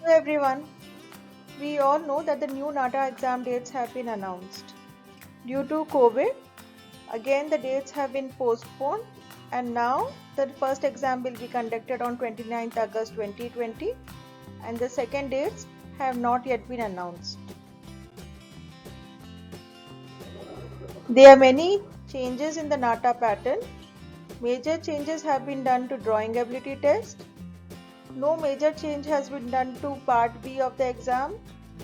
Hello everyone. We all know that the new NATA exam dates have been announced. Due to COVID, again the dates have been postponed and now the first exam will be conducted on 29th August 2020 and the second dates have not yet been announced. There are many changes in the NATA pattern. Major changes have been done to drawing ability test. No major change has been done to part B of the exam,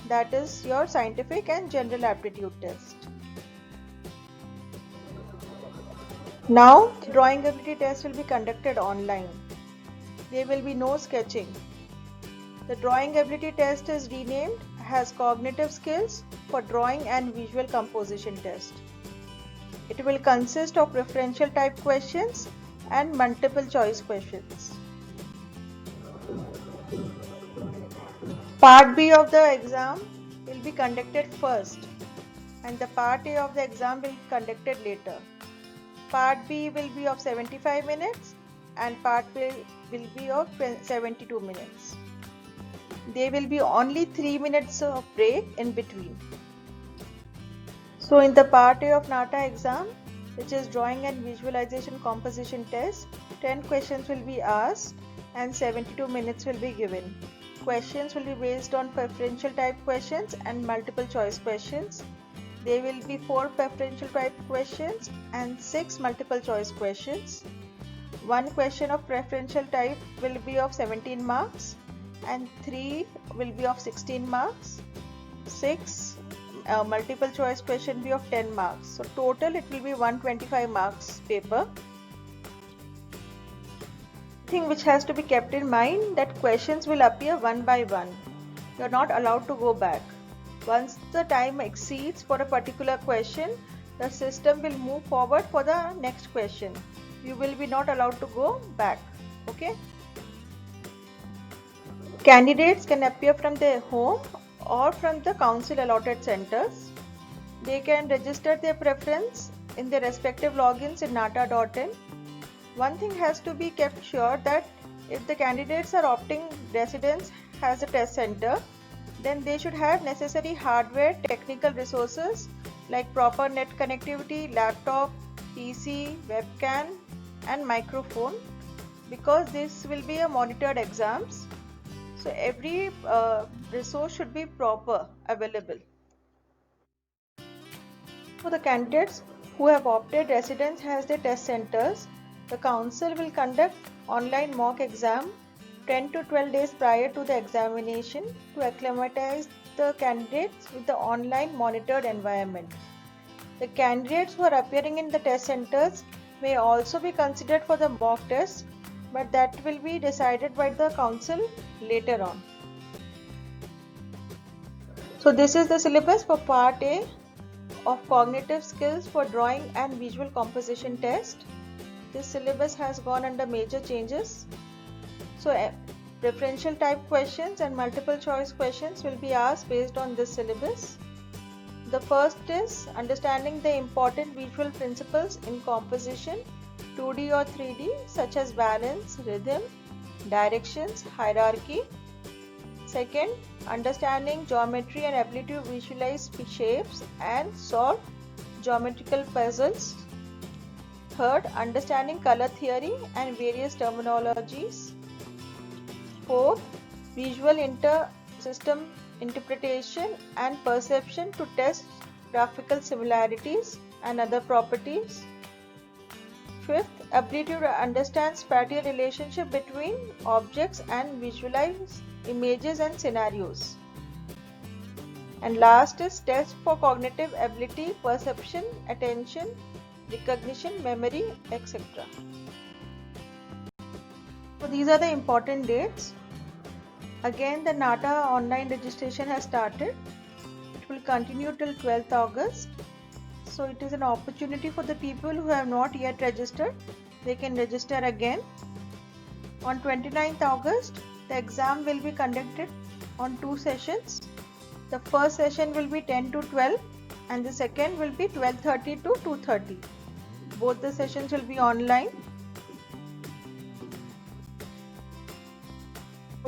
that is your scientific and general aptitude test. Now the drawing ability test will be conducted online. There will be no sketching. The drawing ability test is renamed as cognitive skills for drawing and visual composition test. It will consist of referential type questions and multiple choice questions. Part B of the exam will be conducted first and the part A of the exam will be conducted later. Part B will be of 75 minutes and part B will be of 72 minutes. There will be only 3 minutes of break in between. So in the part A of NATA exam, which is drawing and visualization composition test, 10 questions will be asked and 72 minutes will be given. Questions will be based on preferential type questions and multiple choice questions. There will be 4 preferential type questions and 6 multiple choice questions. One question of preferential type will be of 17 marks and 3 will be of 16 marks. 6 multiple choice question be of 10 marks. So total it will be 125 marks paper. Thing which has to be kept in mind that questions will appear one by one. You are not allowed to go back. Once the time exceeds for a particular question, the system will move forward for the next question. You will be not allowed to go back. Okay. Candidates can appear from their home or from the council allotted centers. They can register their preference in their respective logins in nata.in. One thing has to be kept sure that if the candidates are opting residence as a test center, then they should have necessary hardware, technical resources like proper net connectivity, laptop, PC, webcam and microphone, because this will be a monitored exams. So every resource should be proper available. For the candidates who have opted residence as their test centers, the council will conduct online mock exam 10 to 12 days prior to the examination to acclimatize the candidates with the online monitored environment. The candidates who are appearing in the test centers may also be considered for the mock test, but that will be decided by the council later on. So this is the syllabus for part A of cognitive skills for drawing and visual composition test. This syllabus has gone under major changes. So preferential type questions and multiple choice questions will be asked based on this syllabus. The first is understanding the important visual principles in composition, 2D or 3D, such as balance, rhythm, directions, hierarchy. Second, understanding geometry and ability to visualize shapes and solve geometrical puzzles. Third, understanding color theory and various terminologies. Fourth, visual system interpretation and perception to test graphical similarities and other properties. Fifth, ability to understand spatial relationship between objects and visualize images and scenarios. And last is test for cognitive ability, perception, attention, recognition, memory, etc. So these are the important dates. Again, the NATA online registration has started. It will continue till 12th August. So it is an opportunity for the people who have not yet registered. They can register again. On 29th August, the exam will be conducted on 2 sessions. The first session will be 10 to 12 and the second will be 12:30 to 2:30. Both the sessions will be online.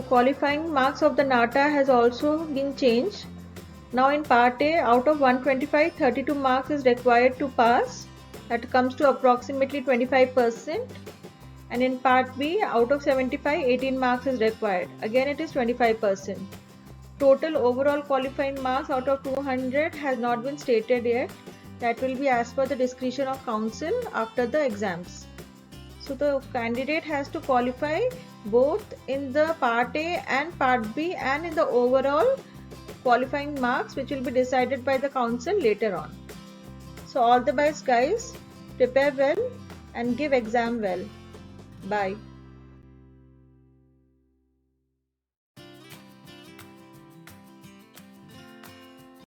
Qualifying marks of the NATA has also been changed. Now in part A, out of 125, 32 marks is required to pass. That comes to approximately 25%. And in part B, out of 75, 18 marks is required. Again it is 25%. Total overall qualifying marks out of 200 has not been stated yet. That will be as per the discretion of council after the exams. So the candidate has to qualify both in the part A and part B and in the overall qualifying marks, which will be decided by the council later on. So all the best guys, prepare well and give exam well. Bye.